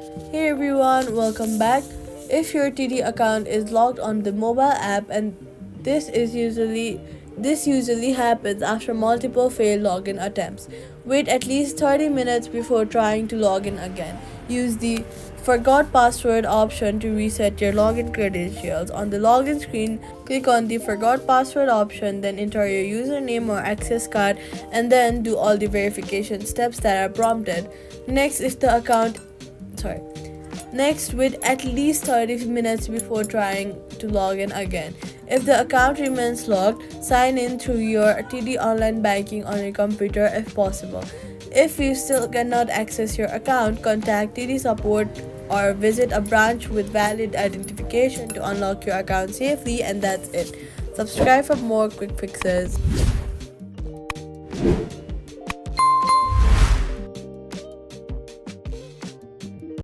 Hey everyone, welcome back. If your TD account is logged on the mobile app and this is usually this usually happens after multiple failed login attempts. Wait at least 30 minutes before trying to log in again. Use the forgot password option to reset your login credentials. On the login screen, click on the forgot password option, then enter your username or access card and then do all the verification steps that are prompted. Next, if the account sorry Next, wait at least 30 minutes before trying to log in again. If the account remains locked, sign in through your TD online banking on your computer if possible. If you still cannot access your account, contact TD support or visit a branch with valid identification to unlock your account safely, and that's it. Subscribe for more quick fixes.